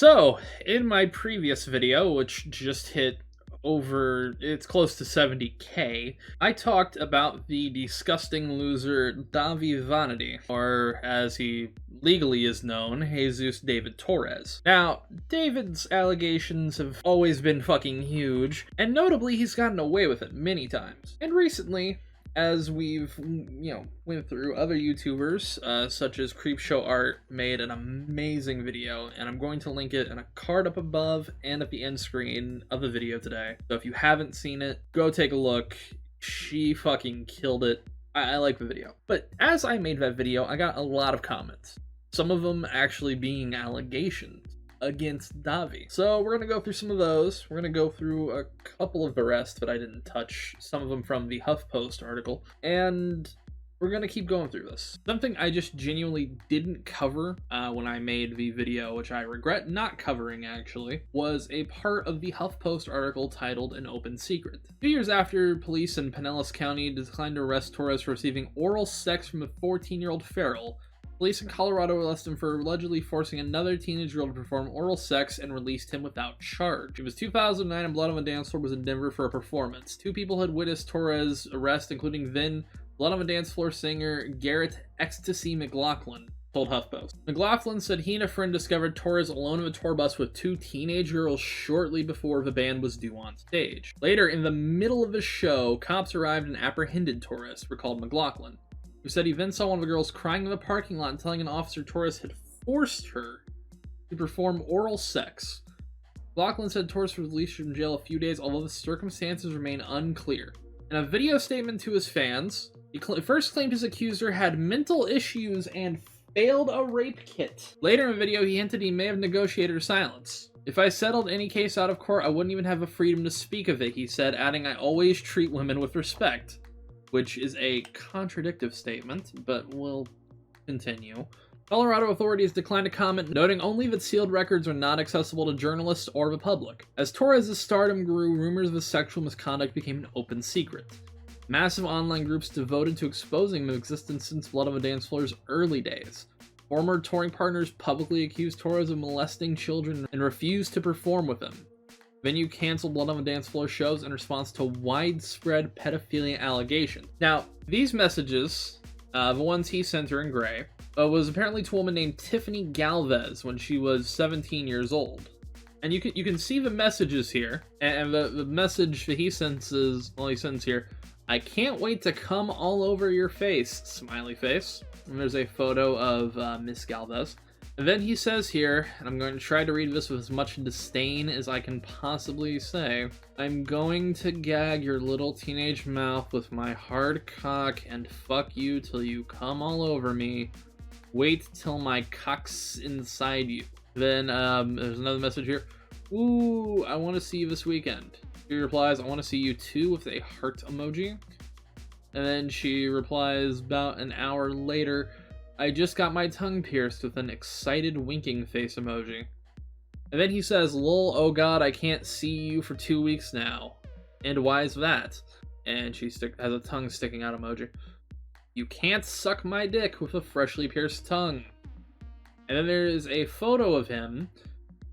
So, in my previous video, which just hit it's close to 70K, I talked about the disgusting loser Dahvie Vanity, or as he legally is known, Jesus David Torres. Now, David's allegations have always been fucking huge, and notably he's gotten away with it many times. And recently, as we've, went through, other YouTubers, such as Creepshow Art, made an amazing video, and I'm going to link it in a card up above and at the end screen of the video today. So if you haven't seen it, go take a look. She fucking killed it. I like the video. But as I made that video, I got a lot of comments. Some of them actually being allegations against Dahvie. So we're going to go through some of those. We're going to go through a couple of the rest that I didn't touch, some of them from the HuffPost article, and we're going to keep going through this. Something I just genuinely didn't cover when I made the video, which I regret not covering actually, was a part of the HuffPost article titled An Open Secret. 2 years after police in Pinellas County declined to arrest Torres for receiving oral sex from a 14-year-old feral, police in Colorado arrested him for allegedly forcing another teenage girl to perform oral sex and released him without charge. It was 2009 and Blood on the Dance Floor was in Denver for a performance. 2 people had witnessed Torres' arrest, including then Blood on the Dance Floor singer Garrett Ecstasy McLaughlin, told HuffPost. McLaughlin said he and a friend discovered Torres alone in a tour bus with 2 teenage girls shortly before the band was due on stage. Later, in the middle of the show, cops arrived and apprehended Torres, recalled McLaughlin, who said he then saw one of the girls crying in the parking lot and telling an officer Torres had forced her to perform oral sex. McLaughlin said Torres was released from jail a few days, although the circumstances remain unclear. In a video statement to his fans, he first claimed his accuser had mental issues and failed a rape kit. Later in the video, he hinted he may have negotiated her silence. If I settled any case out of court, I wouldn't even have the freedom to speak of it, he said, adding, I always treat women with respect. Which is a contradictive statement, but we'll continue. Colorado authorities declined to comment, noting only that sealed records are not accessible to journalists or the public. As Torres' stardom grew, rumors of his sexual misconduct became an open secret. Massive online groups devoted to exposing him have existed since Blood on the Dance Floor's early days. Former touring partners publicly accused Torres of molesting children and refused to perform with him. Venue canceled Blood on the Dance Floor shows in response to widespread pedophilia allegations. Now, these messages, the ones he sent her in gray, was apparently to a woman named Tiffany Galvez when she was 17 years old. And you can see the messages here, and the message that he sends is, well, he sends here, I can't wait to come all over your face, smiley face. And there's a photo of Miss Galvez. And then he says here, and I'm going to try to read this with as much disdain as I can possibly say, I'm going to gag your little teenage mouth with my hard cock and fuck you till you come all over me. Wait till my cock's inside you. Then there's another message here. Ooh, I want to see you this weekend. He replies, I want to see you too, with a heart emoji. And then she replies about an hour later, I just got my tongue pierced, with an excited winking face emoji. And then he says, lol, oh god, I can't see you for 2 weeks now. And why is that? And she has a tongue sticking out emoji. You can't suck my dick with a freshly pierced tongue. And then there is a photo of him.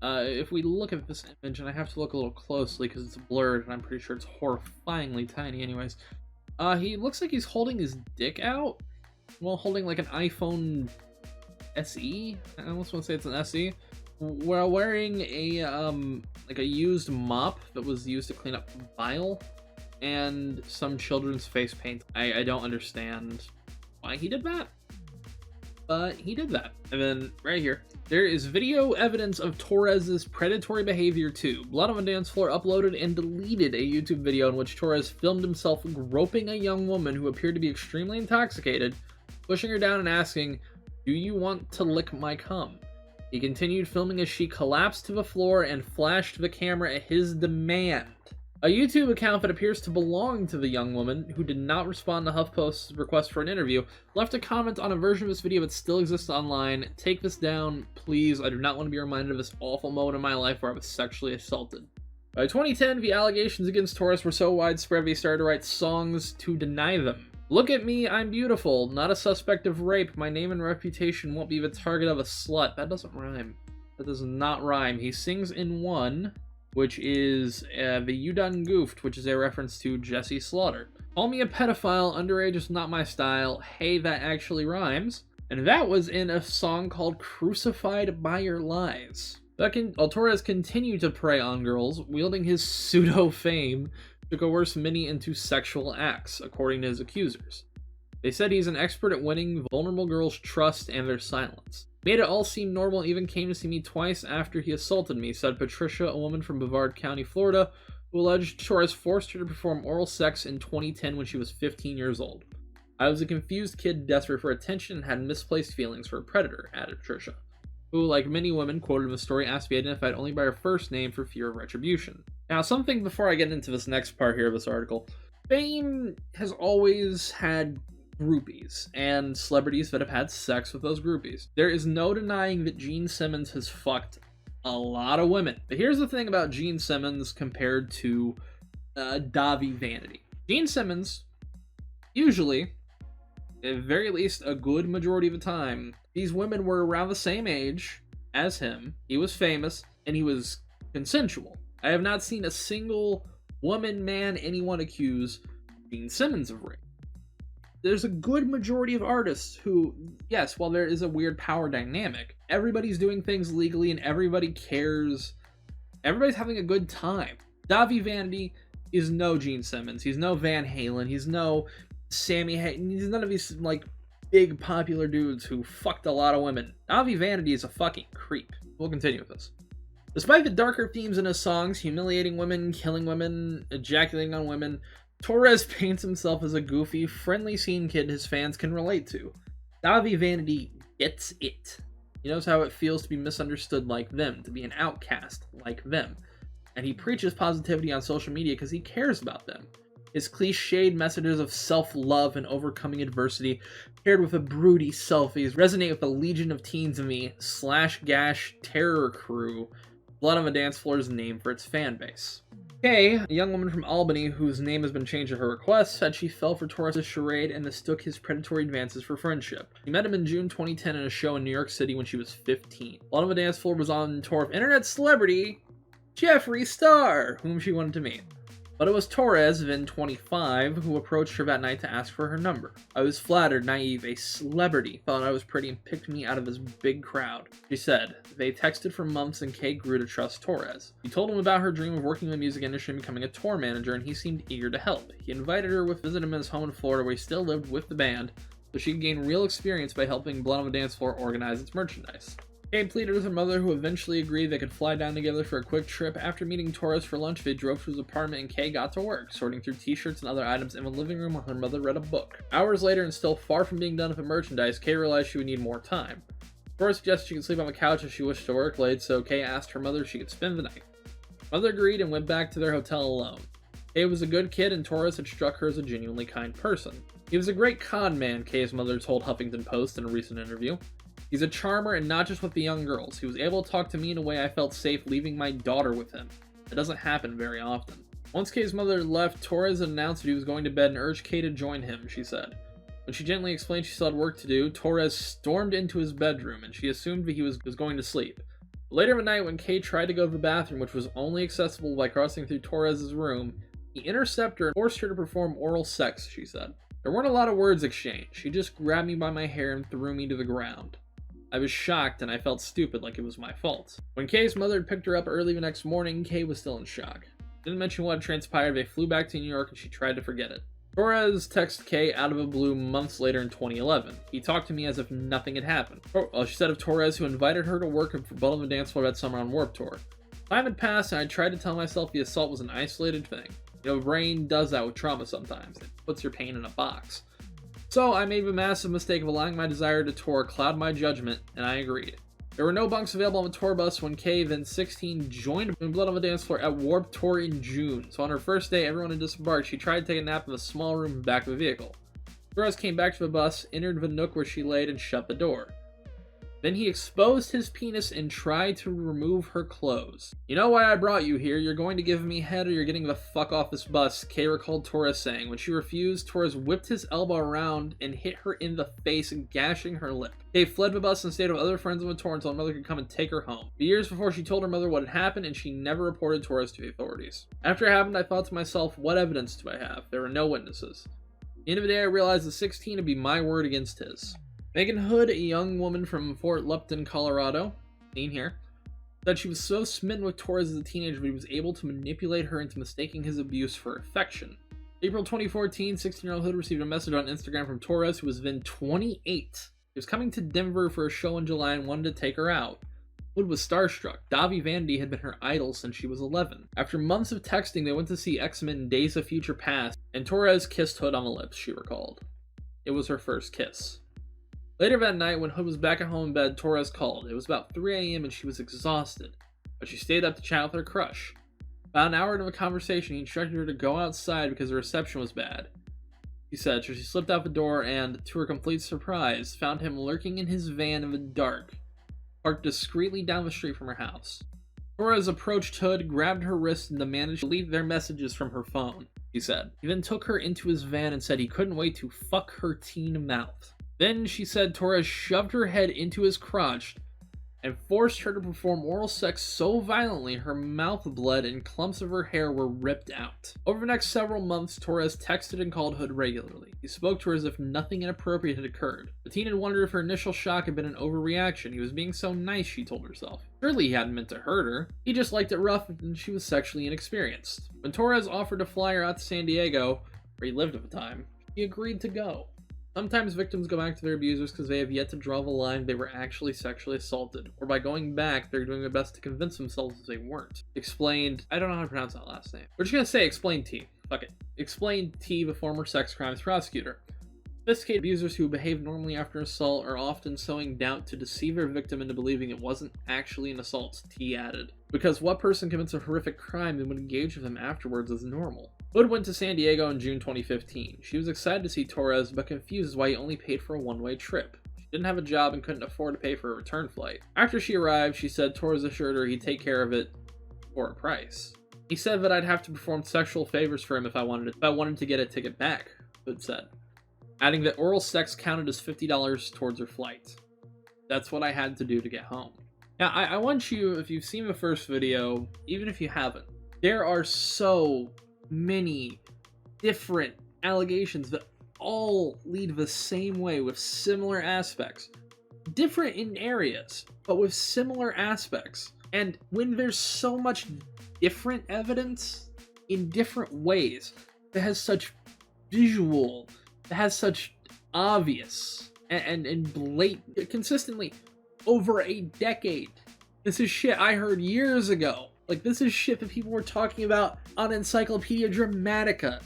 If we look at this image, and I have to look a little closely because it's blurred, and I'm pretty sure it's horrifyingly tiny anyways. He looks like he's holding his dick out while holding like an iPhone SE. I almost want to say it's an SE. While wearing a like a used mop that was used to clean up bile and some children's face paint. I don't understand why he did that, but he did that. And then right here, there is video evidence of Torres' predatory behavior too. Blood on the Dance Floor uploaded and deleted a YouTube video in which Torres filmed himself groping a young woman who appeared to be extremely intoxicated, pushing her down and asking, do you want to lick my cum? He continued filming as she collapsed to the floor and flashed the camera at his demand. A YouTube account that appears to belong to the young woman, who did not respond to HuffPost's request for an interview, left a comment on a version of this video that still exists online. Take this down, please. I do not want to be reminded of this awful moment in my life where I was sexually assaulted. By 2010, the allegations against Torres were so widespread he started to write songs to deny them. Look at me, I'm beautiful, not a suspect of rape. My name and reputation won't be the target of a slut. That doesn't rhyme. That does not rhyme. He sings in one, which is the You Done Goofed, which is a reference to Jesse Slaughter. Call me a pedophile, underage is not my style. Hey, that actually rhymes. And that was in a song called Crucified by Your Lies. Torres continued to prey on girls, wielding his pseudo-fame to coerce many into sexual acts, according to his accusers. They said he's an expert at winning vulnerable girls' trust and their silence. Made it all seem normal, even came to see me twice after he assaulted me, said Patricia, a woman from Brevard County, Florida, who alleged Torres forced her to perform oral sex in 2010 when she was 15 years old. I was a confused kid desperate for attention and had misplaced feelings for a predator, added Patricia, who, like many women quoted in the story, asked to be identified only by her first name for fear of retribution. Now, something before I get into this next part here of this article. Fame has always had groupies and celebrities that have had sex with those groupies. There is no denying that Gene Simmons has fucked a lot of women. But here's the thing about Gene Simmons compared to Dahvie Vanity. Gene Simmons, usually, at very least a good majority of the time, these women were around the same age as him. He was famous, and he was consensual. I have not seen a single woman, man, anyone accuse Gene Simmons of rape. There's a good majority of artists who, yes, while there is a weird power dynamic, everybody's doing things legally and everybody cares. Everybody's having a good time. Dahvie Vanity is no Gene Simmons. He's no Van Halen. He's no Sammy He's none of these, like, big popular dudes who fucked a lot of women. Dahvie Vanity is a fucking creep. We'll continue with this. Despite the darker themes in his songs, humiliating women, killing women, ejaculating on women, Torres paints himself as a goofy, friendly scene kid his fans can relate to. Dahvie Vanity gets it. He knows how it feels to be misunderstood like them, to be an outcast like them. And he preaches positivity on social media because he cares about them. His cliched messages of self-love and overcoming adversity, paired with the broody selfies, resonate with the legion of teens in the /gash terror crew. Blood on the Dance Floor is named for its fan base. Kay, a young woman from Albany whose name has been changed at her request, said she fell for Torres' charade and mistook his predatory advances for friendship. She met him in June 2010 at a show in New York City when she was 15. Blood on the Dance Floor was on tour of internet celebrity Jeffree Star, whom she wanted to meet. But it was Torres, then 25, who approached her that night to ask for her number. I was flattered, naive, a celebrity, thought I was pretty and picked me out of this big crowd. She said. They texted for months and Kay grew to trust Torres. He told him about her dream of working in the music industry and becoming a tour manager, and he seemed eager to help. He invited her to visit him in his home in Florida where he still lived with the band, so she could gain real experience by helping Blood on the Dance Floor organize its merchandise. Kay pleaded with her mother, who eventually agreed they could fly down together for a quick trip. After meeting Torres for lunch, they drove to his apartment and Kay got to work, sorting through t-shirts and other items in the living room while her mother read a book. Hours later, and still far from being done with the merchandise, Kay realized she would need more time. Torres suggested she could sleep on the couch if she wished to work late, so Kay asked her mother if she could spend the night. Mother agreed and went back to their hotel alone. Kay was a good kid, and Torres had struck her as a genuinely kind person. He was a great con man, Kay's mother told Huffington Post in a recent interview. He's a charmer, and not just with the young girls. He was able to talk to me in a way I felt safe leaving my daughter with him. It doesn't happen very often. Once Kay's mother left, Torres announced that he was going to bed and urged Kay to join him, she said. When she gently explained she still had work to do, Torres stormed into his bedroom, and she assumed that he was going to sleep. Later in the night, when Kay tried to go to the bathroom, which was only accessible by crossing through Torres' room, he intercepted her and forced her to perform oral sex, she said. There weren't a lot of words exchanged. She just grabbed me by my hair and threw me to the ground. I was shocked, and I felt stupid like it was my fault. When Kay's mother had picked her up early the next morning, Kay was still in shock. Didn't mention what had transpired. They flew back to New York, and she tried to forget it. Torres texted Kay out of the blue months later in 2011. He talked to me as if nothing had happened. She said of Torres, who invited her to work for Blood on the Dance Floor that summer on Warped Tour. Time had passed, and I tried to tell myself the assault was an isolated thing. You know, brain does that with trauma sometimes. It puts your pain in a box. So I made the massive mistake of allowing my desire to tour cloud my judgment, and I agreed. There were no bunks available on the tour bus when Kay, then 16, joined Blood on the Dance Floor at Warped Tour in June. So on her first day, everyone had disembarked. She tried to take a nap in the small room in the back of the vehicle. Torres came back to the bus, entered the nook where she laid, and shut the door. Then he exposed his penis and tried to remove her clothes. "You know why I brought you here? You're going to give me head or you're getting the fuck off this bus," Kay recalled Torres saying. When she refused, Torres whipped his elbow around and hit her in the face, gashing her lip. Kay fled the bus and stayed with other friends on the tour until her mother could come and take her home. For years before she told her mother what had happened, and she never reported Torres to the authorities. "After it happened, I thought to myself, what evidence do I have? There were no witnesses. At the end of the day, I realized that 16 would be my word against his." Megan Hood, a young woman from Fort Lupton, Colorado, seen here, said she was so smitten with Torres as a teenager that he was able to manipulate her into mistaking his abuse for affection. April 2014, 16-year-old Hood received a message on Instagram from Torres, who was then 28. He was coming to Denver for a show in July and wanted to take her out. Hood was starstruck. Dahvie Vanity had been her idol since she was 11. After months of texting, they went to see X-Men Days of Future Past, and Torres kissed Hood on the lips, she recalled. It was her first kiss. Later that night, when Hood was back at home in bed, Torres called. It was about 3 a.m. and she was exhausted, but she stayed up to chat with her crush. About an hour into the conversation, he instructed her to go outside because the reception was bad. He said, so she slipped out the door and, to her complete surprise, found him lurking in his van in the dark, parked discreetly down the street from her house. Torres approached Hood, grabbed her wrist, and demanded she delete their messages from her phone, he said. He then took her into his van and said he couldn't wait to fuck her teen mouth. Then, she said, Torres shoved her head into his crotch and forced her to perform oral sex so violently her mouth bled and clumps of her hair were ripped out. Over the next several months, Torres texted and called Hood regularly. He spoke to her as if nothing inappropriate had occurred. The teen had wondered if her initial shock had been an overreaction. He was being so nice, she told herself. Surely he hadn't meant to hurt her. He just liked it rough and she was sexually inexperienced. When Torres offered to fly her out to San Diego, where he lived at the time, he agreed to go. Sometimes victims go back to their abusers because they have yet to draw the line they were actually sexually assaulted, or by going back, they're doing their best to convince themselves they weren't. Explained, I don't know how to pronounce that last name. We're just gonna say Explained T. Fuck it. Explained T, the former sex crimes prosecutor. Sophisticated abusers who behave normally after assault are often sowing doubt to deceive their victim into believing it wasn't actually an assault, T added. Because what person commits a horrific crime and would engage with them afterwards is normal. Hood went to San Diego in June 2015. She was excited to see Torres, but confused why he only paid for a one-way trip. She didn't have a job and couldn't afford to pay for a return flight. After she arrived, she said Torres assured her he'd take care of it for a price. He said that I'd have to perform sexual favors for him if I wanted to get a ticket back, Hood said, adding that oral sex counted as $50 towards her flight. That's what I had to do to get home. Now, I want you, if you've seen the first video, even if you haven't, there are so many different allegations that all lead the same way with similar aspects. Different in areas, but with similar aspects. And when there's so much different evidence in different ways that has such visual, that has such obvious and blatant, consistently over a decade. This is shit I heard years ago. Like, this is shit that people were talking about on Encyclopedia Dramatica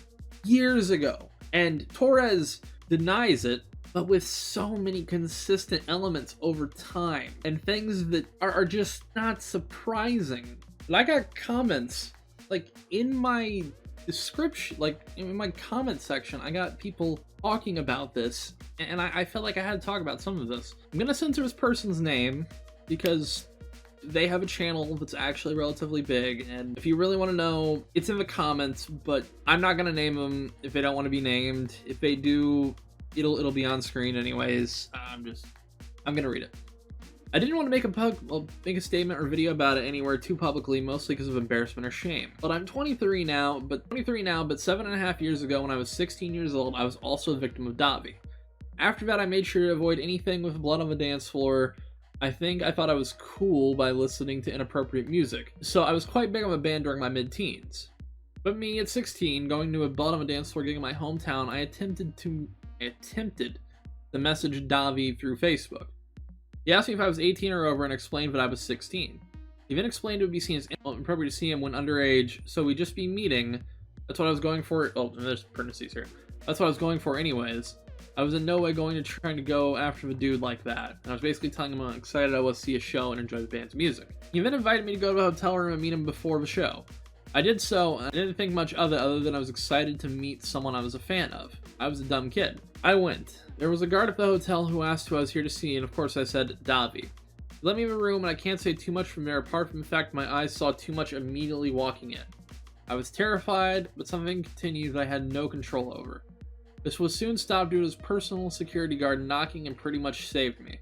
years ago. And Torres denies it, but with so many consistent elements over time and things that are just not surprising. And I got comments, like, in my description, like, in my comment section, I got people talking about this, and I felt like I had to talk about some of this. I'm gonna censor this person's name because they have a channel that's actually relatively big, and if you really want to know, it's in the comments, but I'm not gonna name them if they don't want to be named. If they do, it'll be on screen anyways. I'm gonna read it. I didn't want to make a statement or video about it anywhere too publicly, mostly because of embarrassment or shame. But I'm 23 now, but 7.5 years ago when I was 16 years old, I was also a victim of Dahvie. After that, I made sure to avoid anything with blood on the dance floor. I think I thought I was cool by listening to inappropriate music, so I was quite big on a band during my mid-teens. But me, at 16, going to a blood on the dance floor gig in my hometown, I attempted to message Dahvie through Facebook. He asked me if I was 18 or over and explained that I was 16. He then explained it would be seen as inappropriate to see him when underage, so we'd just be meeting. That's what I was going for. Oh, there's parentheses here. That's what I was going for anyways. I was in no way going to try to go after the dude like that. And I was basically telling him how excited I was to see a show and enjoy the band's music. He then invited me to go to a hotel room and meet him before the show. I did so, and I didn't think much of it other than I was excited to meet someone I was a fan of. I was a dumb kid. I went. There was a guard at the hotel who asked who I was here to see, and of course I said, Dahvie. He let me in the room, and I can't say too much from there apart from the fact my eyes saw too much immediately walking in. I was terrified, but something continued that I had no control over. This was soon stopped due to his personal security guard knocking and pretty much saved me.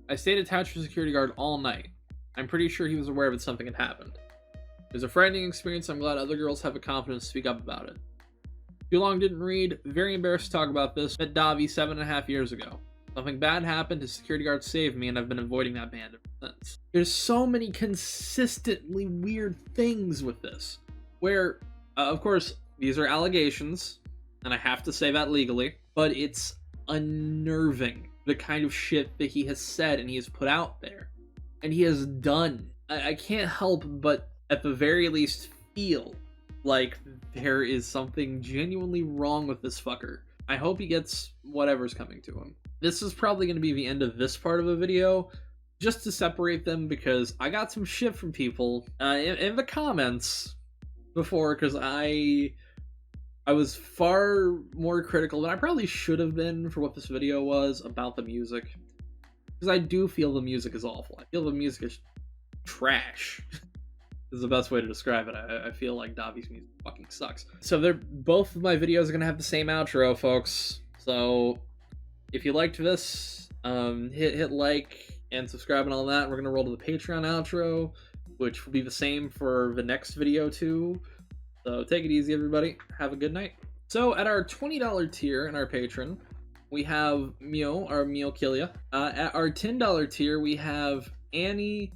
I stayed attached to the security guard all night. I'm pretty sure he was aware that something had happened. It was a frightening experience. I'm glad other girls have the confidence to speak up about it. Too long didn't read. Very embarrassed to talk about this. Met Dahvie 7.5 years ago. Something bad happened. His security guard saved me, and I've been avoiding that band ever since. There's so many consistently weird things with this. Where, of course, these are allegations, and I have to say that legally, but it's unnerving, the kind of shit that he has said and he has put out there. And he has done. I can't help but, at the very least, feel like there is something genuinely wrong with this fucker. I hope he gets whatever's coming to him. This is probably going to be the end of this part of the video, just to separate them, because I got some shit from people in the comments before, because I was far more critical than I probably should have been for what this video was about the music. Because I do feel the music is awful. I feel the music is trash. Is the best way to describe it. I feel like Dahvie's music fucking sucks. So both of my videos are going to have the same outro, folks. So if you liked this, hit like and subscribe and all that. We're going to roll to the Patreon outro, which will be the same for the next video too. So take it easy, everybody. Have a good night. So at our $20 tier in our Patreon, we have Mio, or Mio Killia. At our $10 tier, we have Annie,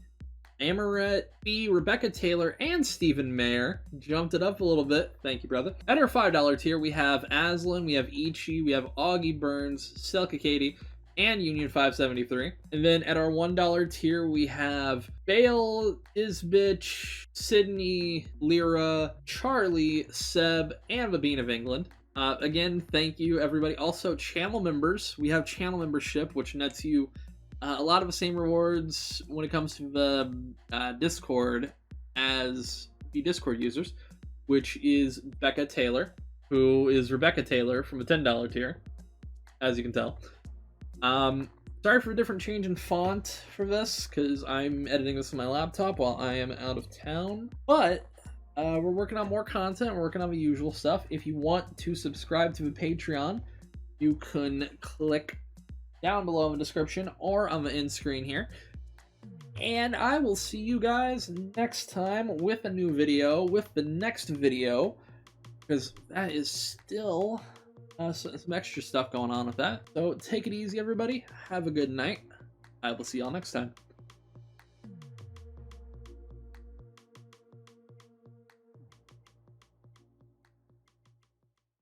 Amaret, B, Rebecca Taylor, and Stephen Mayer. Jumped it up a little bit. Thank you, brother. At our $5 tier, we have Aslan, we have Ichi, we have Augie Burns, Selka Katie, and Union 573. And then at our $1 tier, we have Bale, Isbitch, Sydney, Lyra, Charlie, Seb, and the Bean of England. Again, thank you, everybody. Also, channel members. We have channel membership, which nets you a lot of the same rewards when it comes to the Discord as the Discord users, which is Becca Taylor, who is Rebecca Taylor from the $10 tier, as you can tell. Sorry for a different change in font for this, because I'm editing this on my laptop while I am out of town. But we're working on more content. We're working on the usual stuff. If you want to subscribe to the Patreon, you can click down below in the description or on the end screen here. And I will see you guys next time with a new video, with the next video, because that is still some extra stuff going on with that. So take it easy, everybody. Have a good night. I will see y'all next time.